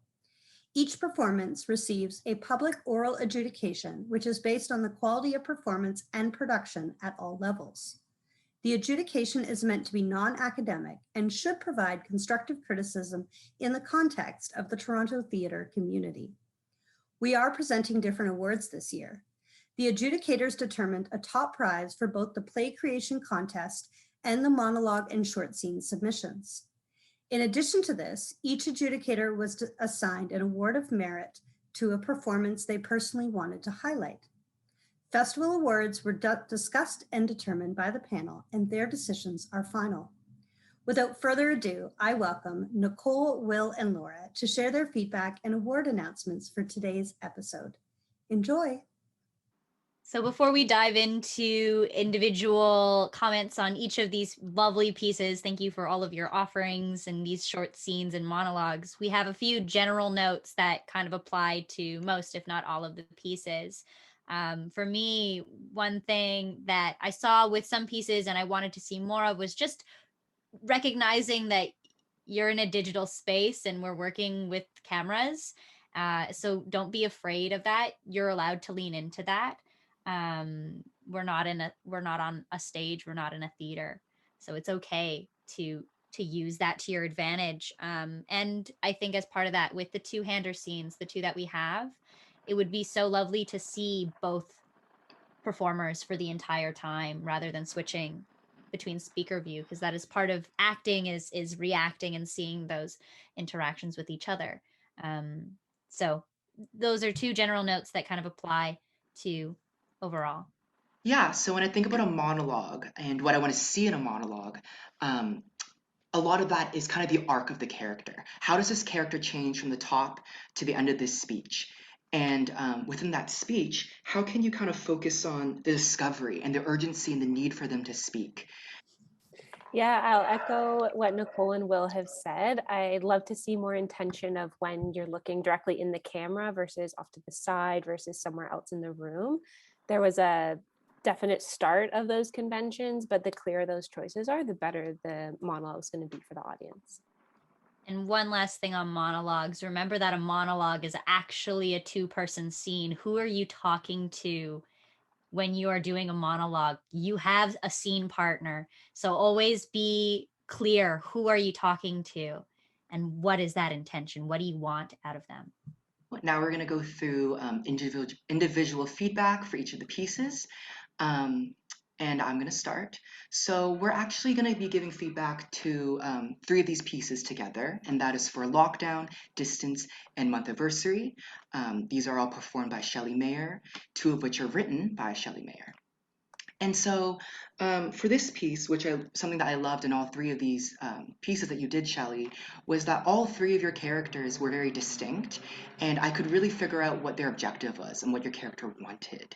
Each performance receives a public oral adjudication, which is based on the quality of performance and production at all levels. The adjudication is meant to be non-academic and should provide constructive criticism in the context of the Toronto theatre community. We are presenting different awards this year. The adjudicators determined a top prize for both the play creation contest and the monologue and short scene submissions. In addition to this, each adjudicator was assigned an award of merit to a performance they personally wanted to highlight. Festival awards were discussed and determined by the panel, and their decisions are final. Without further ado, I welcome Nicole, Will, and Laura to share their feedback and award announcements for today's episode. Enjoy. So before we dive into individual comments on each of these lovely pieces, thank you for all of your offerings and these short scenes and monologues. We have a few general notes that kind of apply to most, if not all of the pieces. For me, one thing that I saw with some pieces and I wanted to see more of was just recognizing that you're in a digital space and we're working with cameras. So don't be afraid of that. You're allowed to lean into that. We're not on a stage. We're not in a theater. So it's okay to use that to your advantage. And I think as part of that, with the two-hander scenes, the two that we have, it would be so lovely to see both performers for the entire time rather than switching between speaker view, because that is part of acting, is reacting and seeing those interactions with each other. So those are two general notes that kind of apply to overall. Yeah, so when I think about a monologue and what I want to see in a monologue, um, a lot of that is kind of the arc of the character. How does this character change from the top to the end of this speech? And within that speech, how can you kind of focus on the discovery and the urgency and the need for them to speak? Yeah, I'll echo what Nicole and Will have said. I'd love to see more intention of when you're looking directly in the camera versus off to the side versus somewhere else in the room. There was a definite start of those conventions, but the clearer those choices are, the better the monologue is going to be for the audience. And one last thing on monologues. Remember that a monologue is actually a two-person scene. Who are you talking to when you are doing a monologue? You have a scene partner. So always be clear. Who are you talking to? And what is that intention? What do you want out of them? Now we're going to go through individual feedback for each of the pieces. And I'm going to start. So we're actually going to be giving feedback to 3 of these pieces together, and that is for Lockdown, Distance, and Month-Aversary. These are all performed by Shelley Mayer, 2 of which are written by Shelley Mayer. And so for this piece, something that I loved in all 3 of these pieces that you did, Shelley, was that all 3 of your characters were very distinct, and I could really figure out what their objective was and what your character wanted.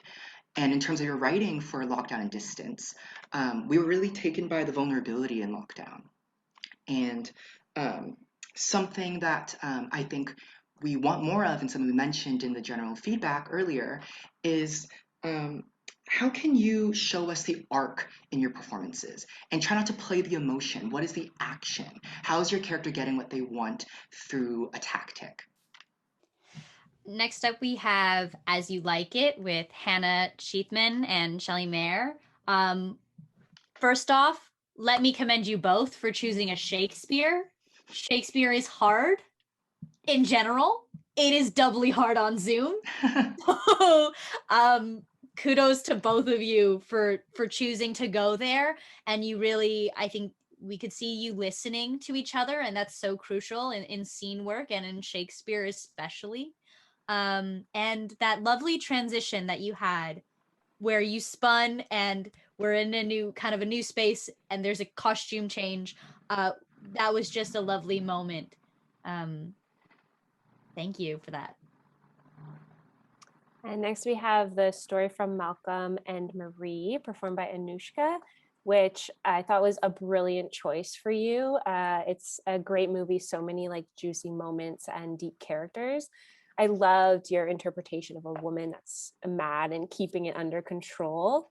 And in terms of your writing for Lockdown and Distance, we were really taken by the vulnerability in Lockdown. And something that I think we want more of, and something we mentioned in the general feedback earlier, is how can you show us the arc in your performances and try not to play the emotion? What is the action? How is your character getting what they want through a tactic? Next up, we have As You Like It with Hannah Sheathman and Shelley Mayer. First off, let me commend you both for choosing a Shakespeare. Shakespeare is hard in general. It is doubly hard on Zoom. So, kudos to both of you for choosing to go there. And you really, I think we could see you listening to each other, and that's so crucial in scene work and in Shakespeare especially. And that lovely transition that you had where you spun and we're in a new space and there's a costume change. That was just a lovely moment. Thank you for that. And next we have the story from Malcolm and Marie, performed by Anushka, which I thought was a brilliant choice for you. It's a great movie, so many like juicy moments and deep characters. I loved your interpretation of a woman that's mad and keeping it under control.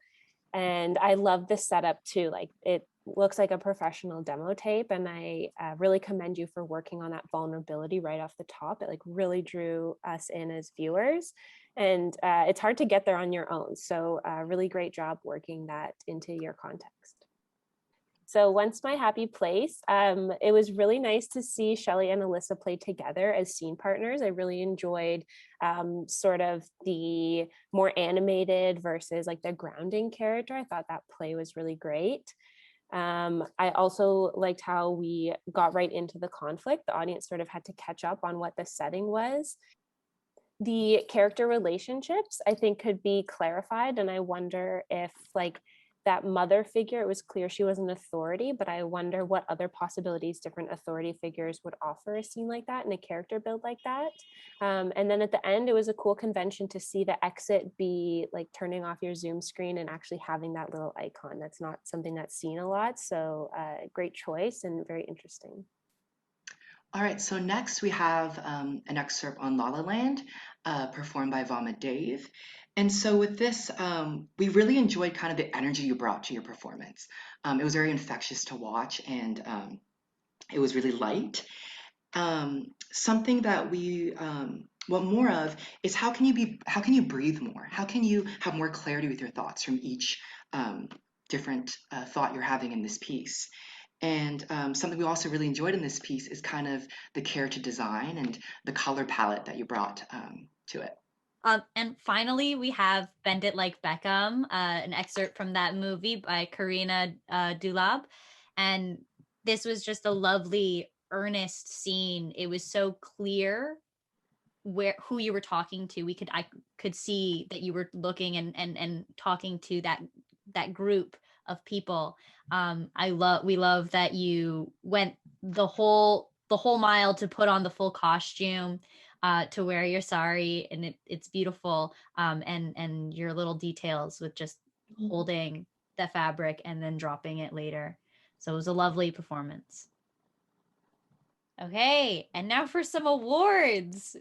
And I love the setup too. Like it looks like a professional demo tape, and I really commend you for working on that vulnerability right off the top. It like really drew us in as viewers, and it's hard to get there on your own. So really great job working that into your context. So Once My Happy Place, it was really nice to see Shelley and Alyssa play together as scene partners. I really enjoyed sort of the more animated versus like the grounding character. I thought that play was really great. I also liked how we got right into the conflict. The audience sort of had to catch up on what the setting was. The character relationships, I think, could be clarified, and I wonder if like that mother figure, it was clear she was an authority, but I wonder what other possibilities different authority figures would offer a scene like that and a character build like that. And then at the end, it was a cool convention to see the exit be like turning off your Zoom screen and actually having that little icon. That's not something that's seen a lot. So great choice and very interesting. All right, so next we have an excerpt on La La Land, performed by Vama Dave. And so with this, we really enjoyed kind of the energy you brought to your performance. It was very infectious to watch, and it was really light. Something that we want more of is how can you breathe more? How can you have more clarity with your thoughts from each different thought you're having in this piece? And something we also really enjoyed in this piece is kind of the care to design and the color palette that you brought to it. And finally, we have Bend It Like Beckham, an excerpt from that movie by Karina Dulab. And this was just a lovely, earnest scene. It was so clear who you were talking to. I could see that you were looking and talking to that group of people. We love that you went the whole mile to put on the full costume, to wear your sari, and it's beautiful. And your little details with just holding the fabric and then dropping it later. So it was a lovely performance. Okay, and now for some awards.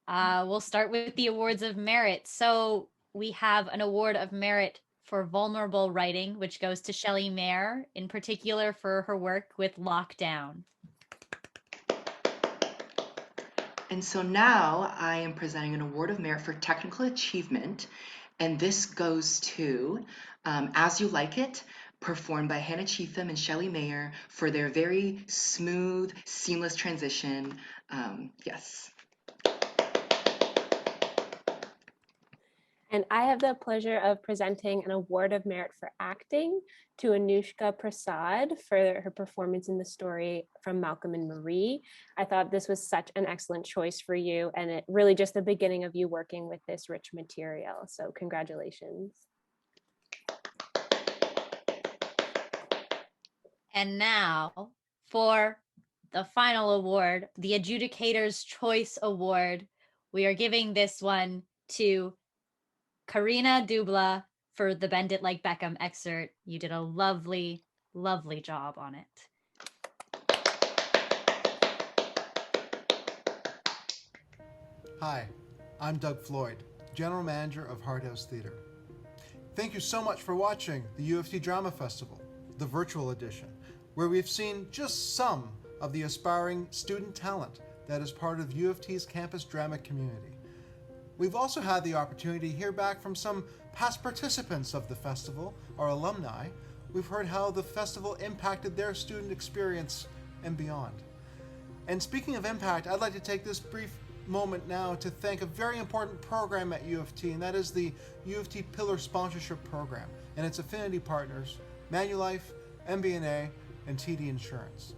We'll start with the awards of merit. So we have an award of merit for vulnerable writing, which goes to Shelley Mayer, in particular for her work with Lockdown. And so now I am presenting an award of merit for technical achievement, and this goes to As You Like It, performed by Hannah Cheatham and Shelley Mayer for their very smooth, seamless transition. Yes. And I have the pleasure of presenting an award of merit for acting to Anushka Prasad for her performance in the story from Malcolm and Marie. I thought this was such an excellent choice for you, and it really just the beginning of you working with this rich material. So congratulations. And now for the final award, the Adjudicator's Choice Award. We are giving this one to Karina Dubla for the Bend It Like Beckham excerpt. You did a lovely, lovely job on it. Hi, I'm Doug Floyd, General Manager of Hard House Theatre. Thank you so much for watching the U of T Drama Festival, the virtual edition, where we've seen just some of the aspiring student talent that is part of U of T's campus drama community. We've also had the opportunity to hear back from some past participants of the festival, our alumni. We've heard how the festival impacted their student experience and beyond. And speaking of impact, I'd like to take this brief moment now to thank a very important program at U of T, and that is the U of T Pillar Sponsorship Program and its affinity partners, Manulife, MBNA, and TD Insurance.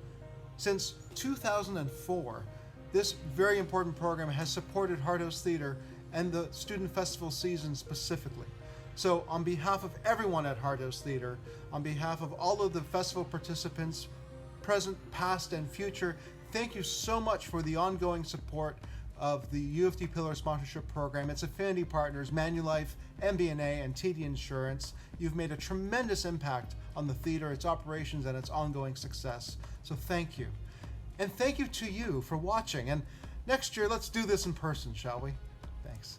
Since 2004, this very important program has supported Hard House Theatre and the student festival season specifically. So on behalf of everyone at Hard House Theatre, on behalf of all of the festival participants, present, past, and future, thank you so much for the ongoing support of the U of T Pillar Sponsorship Program, its affinity partners, Manulife, MBNA, and TD Insurance. You've made a tremendous impact on the theater, its operations, and its ongoing success. So thank you. And thank you to you for watching. And next year, let's do this in person, shall we? Thanks.